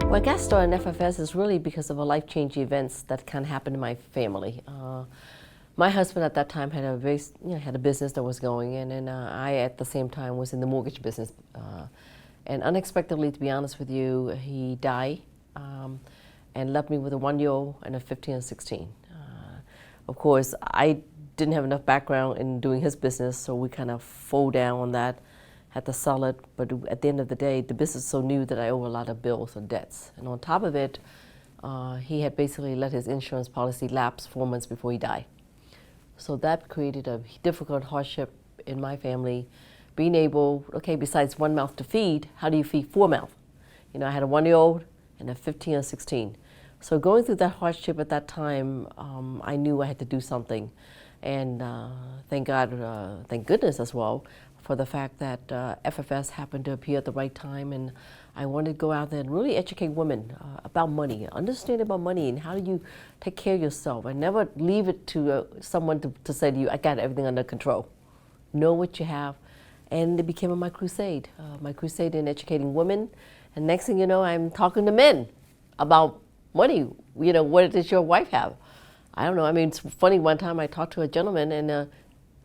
Well, I got started in FFS is really because of a life-changing events that kind of happened in my family. My husband at that time had a very, had a business that was going in, and I at the same time was in the mortgage business. And unexpectedly, to be honest with you, he died and left me with a 1-year-old and a 15 and 16. Of course, I didn't have enough background in doing his business, so we kind of fold down on that, had to sell it. But at the end of the day, the business is so new that I owe a lot of bills and debts. And on top of it, he had basically let his insurance policy lapse 4 months before he died. So that created a difficult hardship in my family, being able, okay, besides one mouth to feed, how do you feed 4 mouths? You know, I had a 1-year-old and a 15 and 16. So going through that hardship at that time, I knew I had to do something. And thank God, thank goodness as well, for the fact that FFS happened to appear at the right time, and I wanted to go out there and really educate women about money, understand about money and how do you take care of yourself, and never leave it to someone to say to you, I got everything under control. Know what you have. And it became my crusade in educating women, and next thing you know, I'm talking to men about money. You know, what does your wife have? I don't know, I mean, it's funny, one time I talked to a gentleman and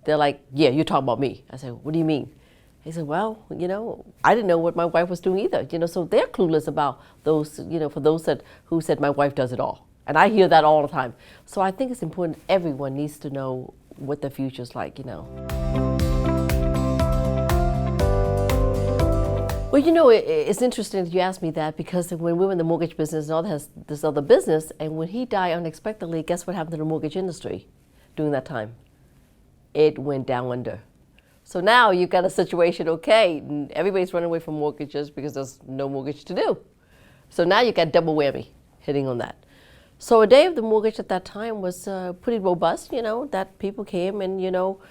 they're like, yeah, you're talking about me. I said, what do you mean? He said, well, you know, I didn't know what my wife was doing either. You know, so they're clueless about those, you know, for those who said my wife does it all. And I hear that all the time. So I think it's important everyone needs to know what the future's like, you know. Well, you know, it's interesting that you asked me that, because when we were in the mortgage business and all that, this other business, and when he died unexpectedly, guess what happened to the mortgage industry during that time? It went down under. So now you've got a situation, okay, everybody's running away from mortgages because there's no mortgage to do. So now you got double whammy hitting on that. So a day of the mortgage at that time was pretty robust, you know, that people came and, you know,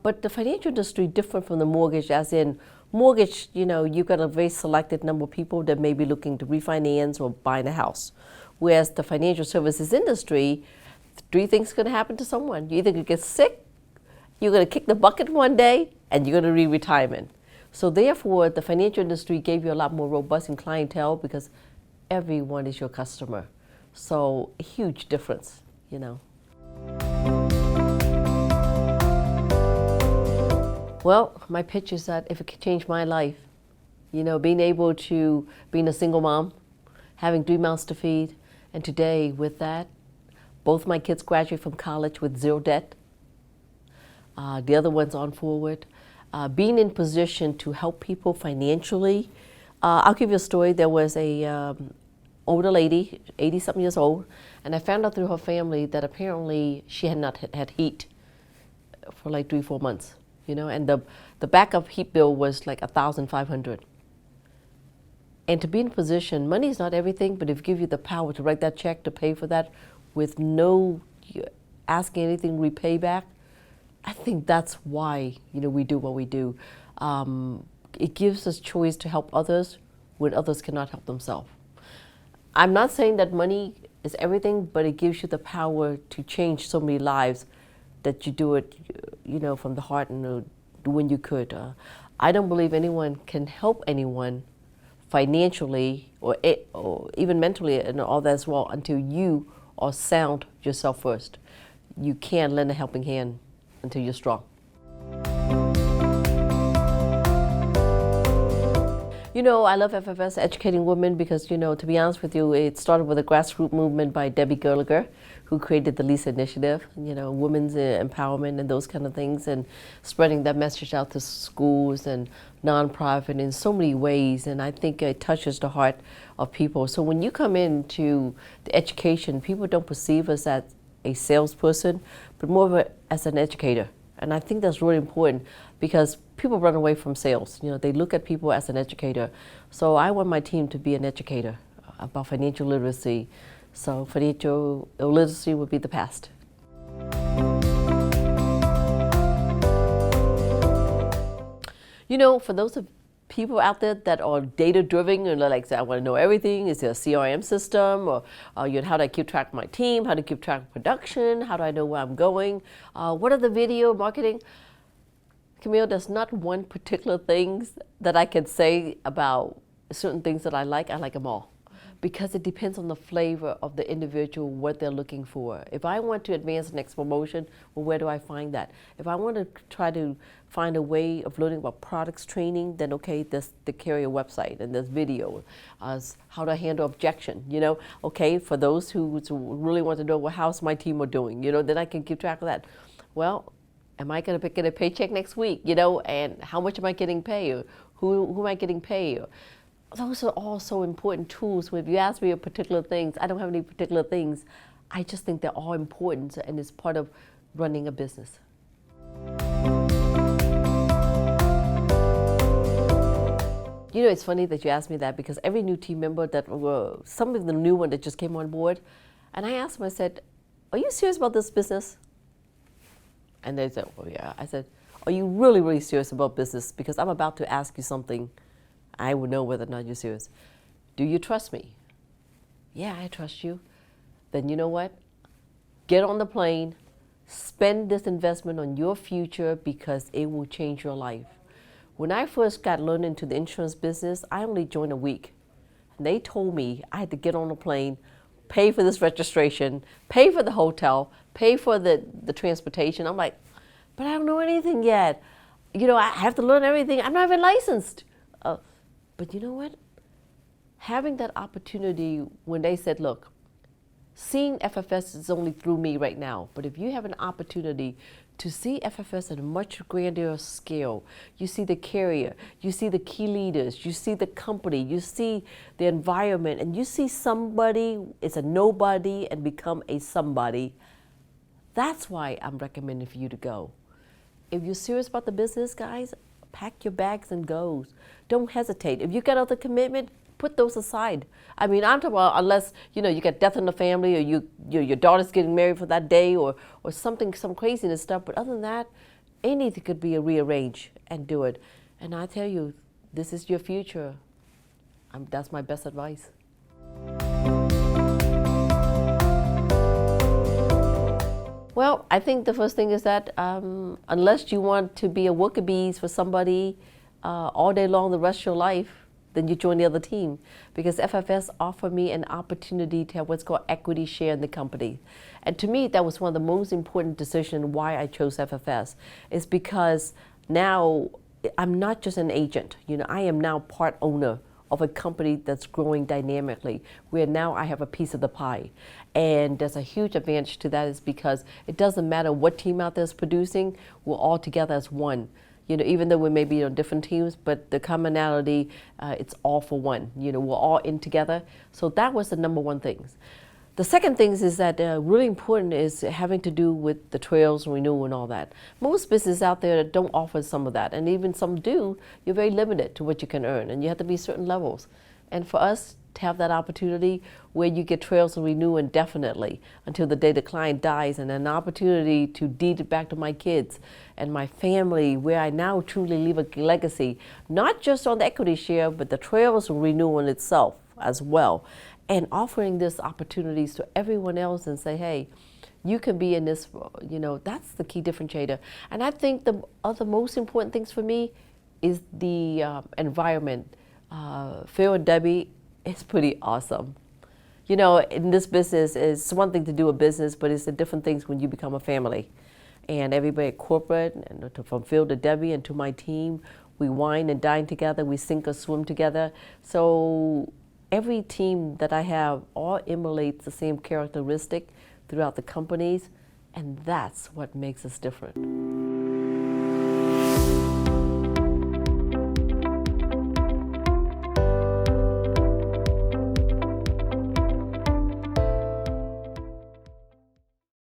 but the financial industry different from the mortgage, as in mortgage, you know, you've got a very selected number of people that may be looking to refinance or buying a house. Whereas the financial services industry, 3 things can happen to someone. You either could get sick, you're going to kick the bucket one day, and you're going to need retirement. So therefore, the financial industry gave you a lot more robust in clientele because everyone is your customer. So a huge difference, you know. Well, my pitch is that if it could change my life, you know, being a single mom, having 3 mouths to feed, and today with that, both my kids graduate from college with 0 debt. The other one's on forward. Being in position to help people financially. I'll give you a story. There was a older lady, 80-something years old, and I found out through her family that apparently she had not had heat for like 3-4 months. You know, and the backup heat bill was like $1,500. And to be in position, money is not everything, but if it gives you the power to write that check to pay for that with no asking anything repay back, I think that's why, you know, we do what we do. It gives us choice to help others when others cannot help themselves. I'm not saying that money is everything, but it gives you the power to change so many lives that you do it, you know, from the heart and when you could. I don't believe anyone can help anyone financially or even mentally and all that as well until you are sound yourself first. You can't lend a helping hand until you're strong. You know, I love FFS, educating women, because, you know, to be honest with you, it started with a grassroots movement by Debbie Gerliger, who created the LISA initiative, you know, women's empowerment and those kind of things, and spreading that message out to schools and nonprofit in so many ways. And I think it touches the heart of people. So when you come into the education, people don't perceive us as a salesperson, but more as an educator. And I think that's really important because people run away from sales. You know, they look at people as an educator. So I want my team to be an educator about financial literacy. So financial literacy would be the past. You know, for those of people out there that are data-driven and like say, I want to know everything. Is there a CRM system? Or you know, how do I keep track of my team? How do I keep track of production? How do I know where I'm going? What are the video marketing? Camille, there's not one particular thing that I can say about certain things that I like them all. because it depends on the flavor of the individual, what they're looking for. If I want to advance the next promotion, well, where do I find that? If I want to try to find a way of learning about products training, then okay, there's the carrier website and there's video, how to handle objection, okay, for those who really want to know, well, how's my team are doing, then I can keep track of that. Well, am I going to get a paycheck next week, and how much am I getting paid, or who am I getting paid? Those are all so important tools. If you ask me of particular things, I don't have any particular things. I just think they're all important, and it's part of running a business. It's funny that you asked me that, because every new team member some of the new one that just came on board, and I asked them, I said, are you serious about this business? And they said, oh yeah. I said, are you really, really serious about business? Because I'm about to ask you something. I would know whether or not you're serious. Do you trust me? Yeah, I trust you. Then you know what? Get on the plane, spend this investment on your future, because it will change your life. When I first got learned into the insurance business, I only joined a week. And they told me I had to get on a plane, pay for this registration, pay for the hotel, pay for the transportation. I'm like, but I don't know anything yet. I have to learn everything. I'm not even licensed. But you know what? Having that opportunity when they said, look, seeing FFS is only through me right now, but if you have an opportunity to see FFS at a much grander scale, you see the carrier, you see the key leaders, you see the company, you see the environment, and you see somebody is a nobody and become a somebody, that's why I'm recommending for you to go. If you're serious about the business, guys, pack your bags and go. Don't hesitate. If you got other commitment, put those aside. I'm talking about unless you got death in the family, or your daughter's getting married for that day, or some craziness stuff. But other than that, anything could be rearranged and do it. And I tell you, this is your future. That's my best advice. Well, I think the first thing is that unless you want to be a worker bees for somebody all day long the rest of your life, then you join the other team, because FFS offered me an opportunity to have what's called equity share in the company. And to me, that was one of the most important decisions why I chose FFS, is because now I'm not just an agent. I am now part owner of a company that's growing dynamically, where now I have a piece of the pie. And there's a huge advantage to that, is because it doesn't matter what team out there is producing, we're all together as one. Even though we may be on different teams, but the commonality, it's all for one. We're all in together. So that was the number one thing. The second thing is that really important is having to do with the trails and renewal and all that. Most businesses out there don't offer some of that, and even some do. You're very limited to what you can earn, and you have to be certain levels. And for us to have that opportunity where you get trails and renew indefinitely until the day the client dies, and an opportunity to deed it back to my kids and my family, where I now truly leave a legacy, not just on the equity share, but the trails and renewal in itself as well. And offering this opportunities to everyone else and say, hey, you can be in this, that's the key differentiator. And I think the other most important things for me is the environment. Phil and Debbie, it's pretty awesome. In this business, it's one thing to do a business, but it's the different things when you become a family. And everybody at corporate, and from Phil to Debbie and to my team, we wine and dine together, we sink or swim together. So every team that I have all emulates the same characteristic throughout the companies, and that's what makes us different.